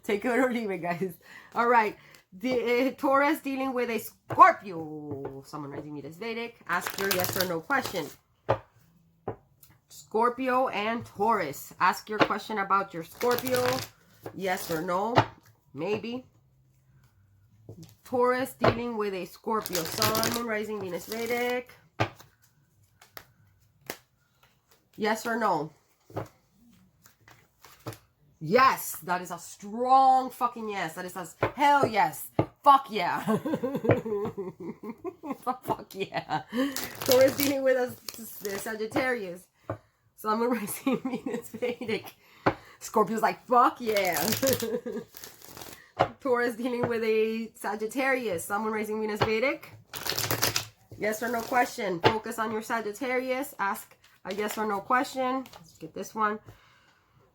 Take it or leave it, guys. All right. The Taurus dealing with a Scorpio. Someone writing me this Vedic. Ask your yes or no question. Scorpio and Taurus. Ask your question about your Scorpio. Yes or no. Maybe. Taurus dealing with a Scorpio. Sun, Moon, Rising, Venus, Vedic. Yes or no? Yes. That is a strong fucking yes. That is a hell yes. Fuck yeah. Fuck yeah. Taurus dealing with a Sagittarius. Sun, Moon, Rising, Venus, Vedic. Scorpio's like, fuck yeah. Taurus dealing with a Sagittarius. Sun, Moon, Rising, Venus, Vedic. Yes or no question. Focus on your Sagittarius. Ask a yes or no question. Let's get this one.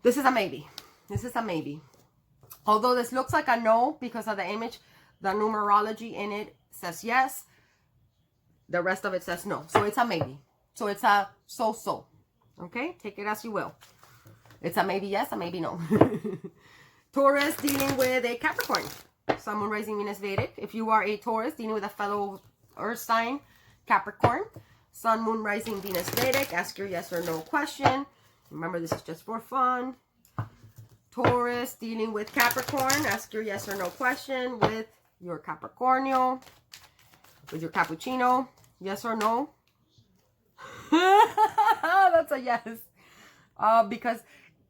This is a maybe. This is a maybe. Although this looks like a no because of the image, the numerology in it says yes. The rest of it says no. So it's a maybe. So it's a so-so. Okay? Take it as you will. It's a maybe yes, a maybe no. Taurus dealing with a Capricorn. Sun, Moon, Rising, Venus, Vedic. If you are a Taurus dealing with a fellow Earth sign, Capricorn. Sun, Moon, Rising, Venus, Vedic. Ask your yes or no question. Remember, this is just for fun. Taurus dealing with Capricorn. Ask your yes or no question with your Capricornio. With your cappuccino. Yes or no? That's a yes. Because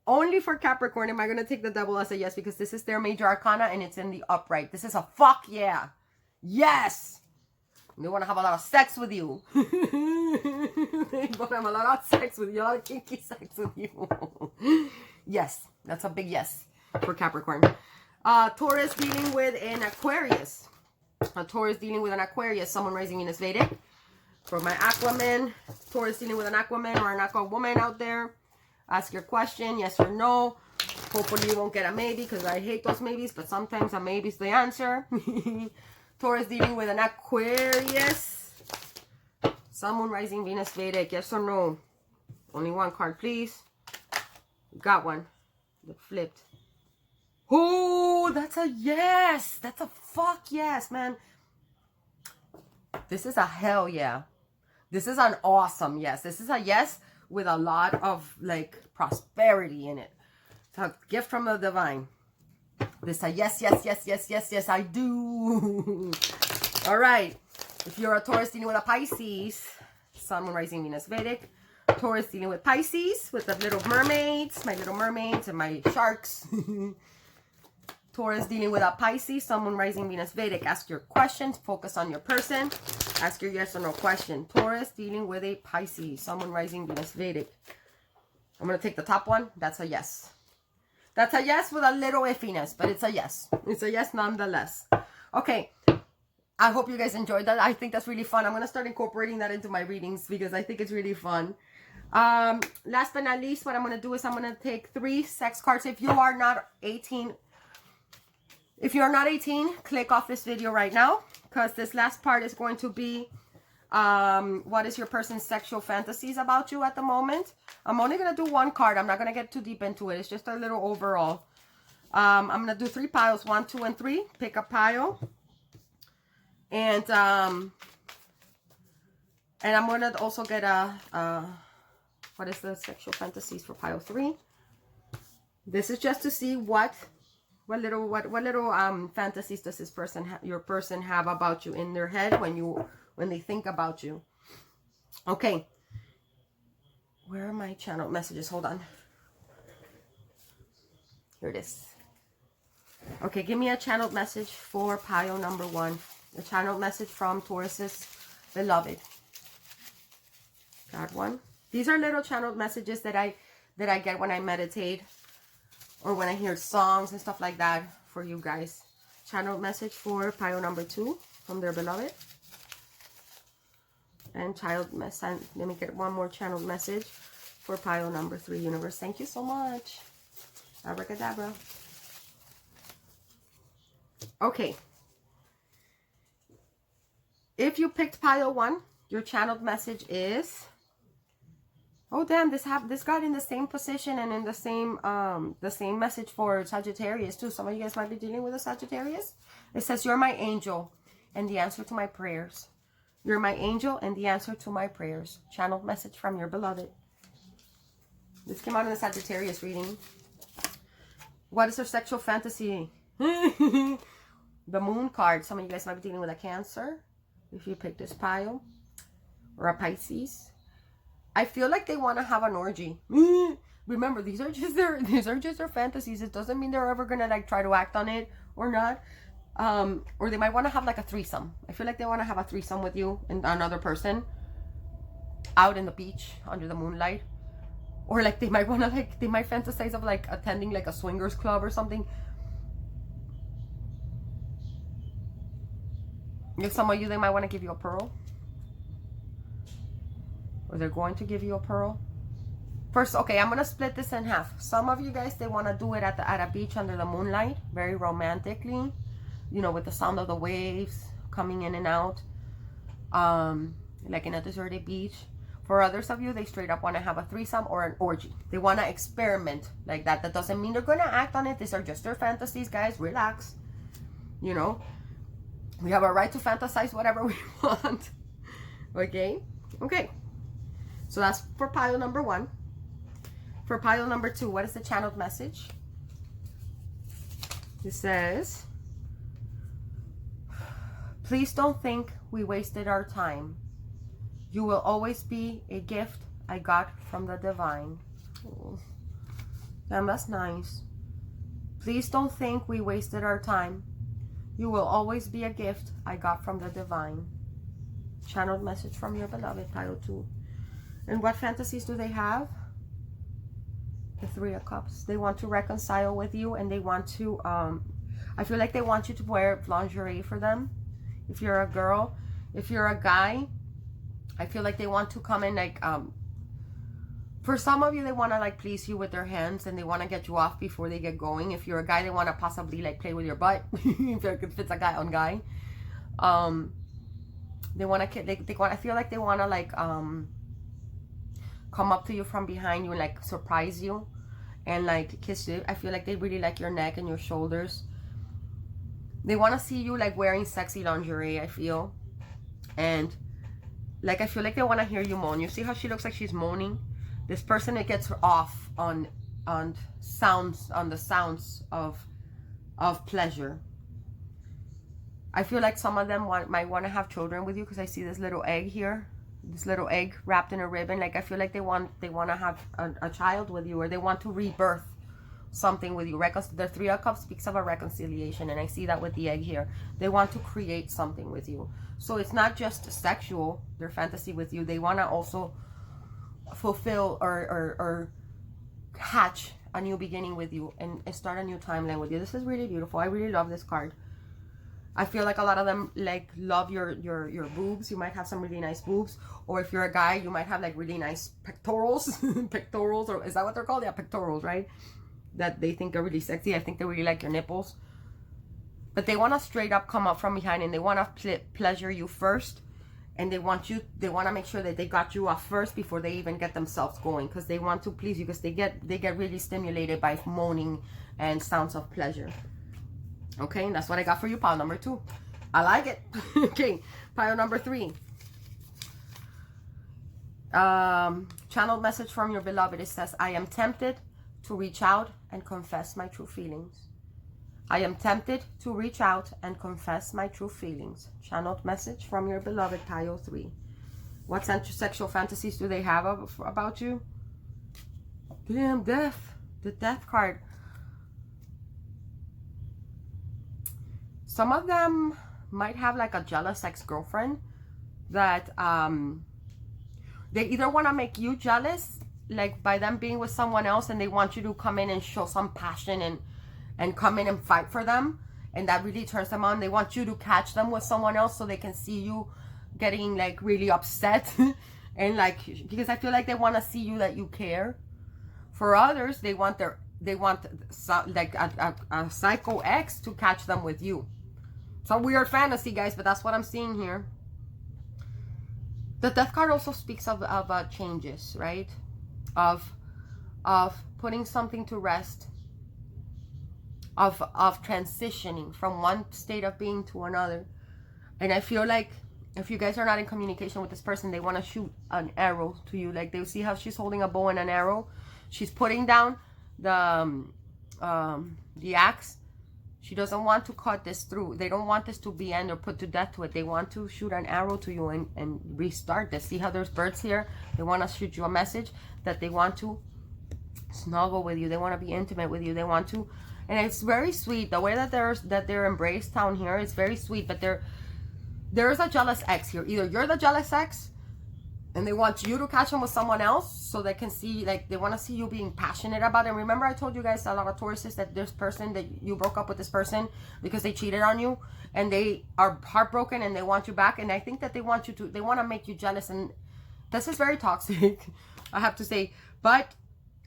only for Capricorn am I going to take the double as a yes, because this is their major arcana and it's in the upright. This is a fuck yeah. Yes. They want to have a lot of sex with you. They want to have a lot of sex with you. A lot of kinky sex with you. Yes. That's a big yes for Capricorn. Taurus dealing with an Aquarius. Taurus dealing with an Aquarius. Someone Rising Venus Vedic. For my Aquaman. Taurus dealing with an Aquaman or an Aqua woman out there. Ask your question, yes or no. Hopefully you won't get a maybe, because I hate those maybes, but sometimes a maybe is the answer. Taurus dealing with an Aquarius. Sun, Moon, Rising, Venus, Vedic. Yes or no? Only one card, please. Got one. That flipped. Oh, that's a yes. That's a fuck yes, man. This is a hell yeah. This is an awesome yes. This is a yes with a lot of like prosperity in it. It's a gift from the divine. This a yes, yes, yes, yes, yes, yes, I do. All right. If you're a Taurus dealing with a Pisces, Sun, Moon, Rising, Venus, Vedic. Taurus dealing with Pisces, with the little mermaids, my little mermaids and my sharks. Taurus dealing with a Pisces, Sun, Moon, Rising, Venus, Vedic. Ask your questions. Focus on your person. Ask your yes or no question. Taurus dealing with a Pisces, Sun, Moon, Rising, Venus, Vedic. I'm going to take the top one. That's a yes. That's a yes with a little iffiness, but it's a yes. It's a yes nonetheless. Okay. I hope you guys enjoyed that. I think that's really fun. I'm going to start incorporating that into my readings because I think it's really fun. Last but not least, what I'm going to do is I'm going to take 3 sex cards. If you are not 18, click off this video right now, because this last part is going to be what is your person's sexual fantasies about you at the moment. I'm only going to do 1 card. I'm not going to get too deep into it. It's just a little overall. I'm going to do 3 piles, 1, 2, and 3. Pick a pile. And I'm going to also get what is the sexual fantasies for pile 3. This is just to see what little fantasies does this person your person have about you in their head when they think about you. Okay. Where are my channel messages? Hold on. Here it is. Okay, give me a channeled message for pile number 1. A channeled message from Taurus's beloved. Got one. These are little channeled messages that I get when I meditate or when I hear songs and stuff like that for you guys. Channeled message for pile number 2 from their beloved. And let me get one more channeled message for pile number 3. Universe, thank you so much. Abracadabra. Okay. If you picked pile 1, your channeled message is, oh damn, this got in the same position and in the same message for Sagittarius too. Some of you guys might be dealing with a Sagittarius. It says, you're my angel and the answer to my prayers. You're my angel and the answer to my prayers. Channeled message from your beloved. This came out in the Sagittarius reading. What is your sexual fantasy? The moon card. Some of you guys might be dealing with a Cancer. If you pick this pile. Or a Pisces. I feel like they want to have an orgy. Remember, these are just their fantasies. It doesn't mean they're ever gonna like try to act on it or not. Or they might want to have like a threesome. I feel like they want to have a threesome with you and another person out in the beach under the moonlight. Or like they might want to they might fantasize of like attending like a swingers club or something. If some of you, they might want to give you a pearl. Or they're going to give you a pearl. First, okay, I'm going to split this in half. Some of you guys, they want to do it at a beach under the moonlight. Very romantically. You know, with the sound of the waves coming in and out. Like in a deserted beach. For others of you, they straight up want to have a threesome or an orgy. They want to experiment like that. That doesn't mean they're going to act on it. These are just their fantasies, guys. Relax. You know. We have a right to fantasize whatever we want. Okay? Okay. So that's for pile number 1. For pile number 2, what is the channeled message? It says, please don't think we wasted our time. You will always be a gift I got from the divine. Oh, damn, that's nice. Please don't think we wasted our time. You will always be a gift I got from the divine. Channeled message from your beloved, pile 2. And what fantasies do they have? The 3 of Cups. They want to reconcile with you, and they want to, I feel like they want you to wear lingerie for them. If you're a girl. If you're a guy, I feel like they want to come in like, for some of you, they want to like please you with their hands, and they want to get you off before they get going. If you're a guy, they want to possibly like play with your butt. If it's a guy on guy. They want to, I feel like they want to like, come up to you from behind you and like surprise you and like kiss you. I feel like they really like your neck and your shoulders. They want to see you like wearing sexy lingerie, I feel. And like, I feel like they want to hear you moan. You see how she looks like she's moaning? This person, it gets her off on sounds, on the sounds of pleasure. I feel like some of them might want to have children with you, because I see this little egg here. This little egg wrapped in a ribbon. Like, I feel like they want to have a child with you, or they want to rebirth something with you. The 3 of Cups speaks of a reconciliation, and I see that with the egg here. They want to create something with you. So it's not just sexual, their fantasy with you. They want to also fulfill or hatch a new beginning with you and start a new timeline with you. This is really beautiful. I really love this card. I feel like a lot of them like love your boobs. You might have some really nice boobs. Or if you're a guy, you might have like really nice pectorals. Pectorals, or is that what they're called? Yeah, pectorals, right? That they think are really sexy. I think they really like your nipples. But they want to straight up come up from behind, and they want to pleasure you first. and they want to make sure that they got you off first before they even get themselves going, because they want to please you, because they get really stimulated by moaning and sounds of pleasure. Okay, and that's what I got for you, pile number 2. I like it. Okay, pile number 3. Channeled message from your beloved. It says, I am tempted to reach out and confess my true feelings. I am tempted to reach out and confess my true feelings. Channeled message from your beloved, pile 3. What sexual fantasies do they have about you? Damn, death. The death card. Some of them might have like a jealous ex-girlfriend that they either want to make you jealous, like by them being with someone else, and they want you to come in and show some passion and come in and fight for them, and that really turns them on. They want you to catch them with someone else so they can see you getting like really upset and like, because I feel like they want to see you that you care. For others, they want like a psycho ex to catch them with you. It's a weird fantasy, guys, but that's what I'm seeing here. The death card also speaks of changes, right? Of putting something to rest, of transitioning from one state of being to another. And I feel like if you guys are not in communication with this person, they want to shoot an arrow to you. Like, they see how she's holding a bow and an arrow. She's putting down the axe. She doesn't want to cut this through. They don't want this to be end or put to death to it. They want to shoot an arrow to you and restart this. See how there's birds here? They want to shoot you a message that they want to snuggle with you. They want to be intimate with you. They want to, and it's very sweet. The way that they're embraced down here is very sweet. But there's a jealous ex here. Either you're the jealous ex, and they want you to catch them with someone else so they can see, like, they want to see you being passionate about it. And remember, I told you guys, a lot of Tauruses, that this person, that you broke up with this person because they cheated on you, and they are heartbroken and they want you back. And I think that they want to make you jealous. And this is very toxic, I have to say. But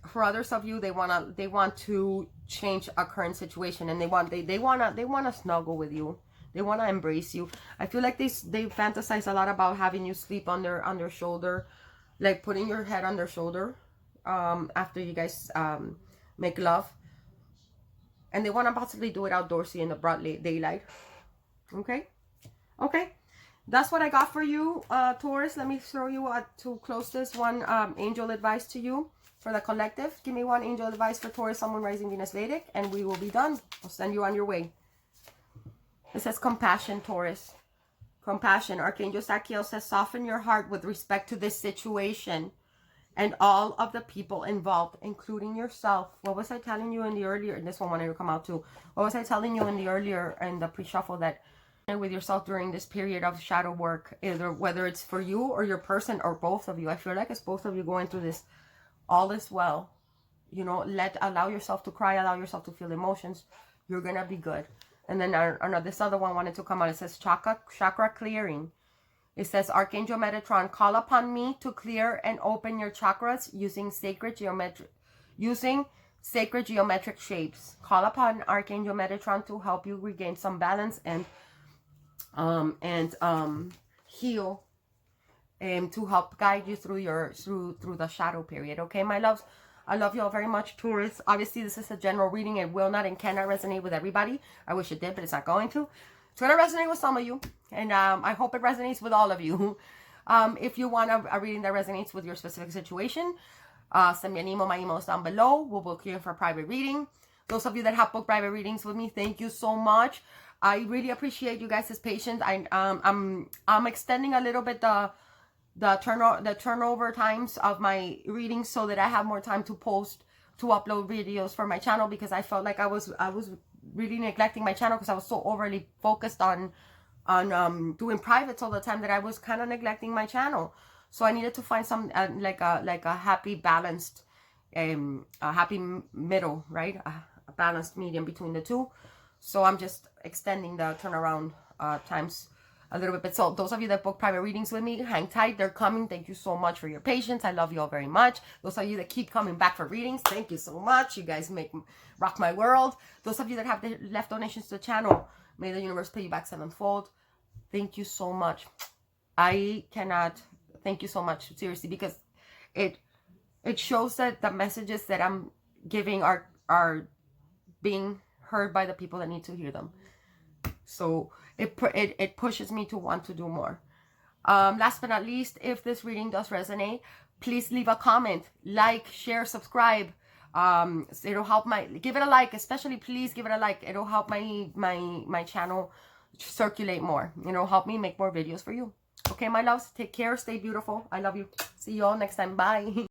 for others of you, they want to change a current situation, and they want to snuggle with you. They want to embrace you. I feel like they fantasize a lot about having you sleep on their shoulder, like putting your head on their shoulder after you guys make love. And they want to possibly do it outdoorsy in the broad daylight. Okay? Okay. That's what I got for you, Taurus. Let me throw you to close this one angel advice to you for the collective. Give me one angel advice for Taurus, Sun, Moon, Rising, Venus, Vedic, and we will be done. I'll send you on your way. It says compassion, Taurus. Compassion. Archangel Sakiel says, soften your heart with respect to this situation and all of the people involved, including yourself. What was I telling you in the earlier, and this one wanted to come out too. What was I telling you in the earlier, in the pre-shuffle, that with yourself during this period of shadow work, either whether it's for you or your person or both of you. I feel like it's both of you going through this. All is well. You know, allow yourself to cry, allow yourself to feel emotions. You're gonna be good. And then this other one wanted to come out. It says chakra clearing. It says, Archangel Metatron, call upon me to clear and open your chakras using sacred geometric shapes. Call upon Archangel Metatron to help you regain some balance and heal, and to help guide you through the shadow period. Okay, my loves. I love you all very much, Taurus. Obviously, this is a general reading. It will not and cannot resonate with everybody. I wish it did, but it's not going to. It's going to resonate with some of you, and I hope it resonates with all of you. If you want a reading that resonates with your specific situation, send me an email. My email is down below. We'll book you for a private reading. Those of you that have booked private readings with me, thank you so much. I really appreciate you guys' patience. I'm extending a little bit the turnover times of my readings so that I have more time to upload videos for my channel, because I felt like I was really neglecting my channel because I was so overly focused on doing privates all the time that I was kind of neglecting my channel. So I needed to find some like a happy balanced a happy middle, right? A balanced medium between the two. So I'm just extending the turnaround times a little bit. But so those of you that book private readings with me, hang tight. They're coming. Thank you so much for your patience. I love you all very much. Those of you that keep coming back for readings, thank you so much. You guys rock my world. Those of you that have left donations to the channel, may the universe pay you back sevenfold. Thank you so much. I cannot thank you so much, seriously, because it shows that the messages that I'm giving are being heard by the people that need to hear them. So it pushes me to want to do more. Last but not least, if this reading does resonate, please leave a comment, like, share, subscribe. It'll help give it a like, especially please give it a like. It'll help my channel circulate more. It'll help me make more videos for you. Okay, my loves, take care, stay beautiful. I love you. See you all next time. Bye.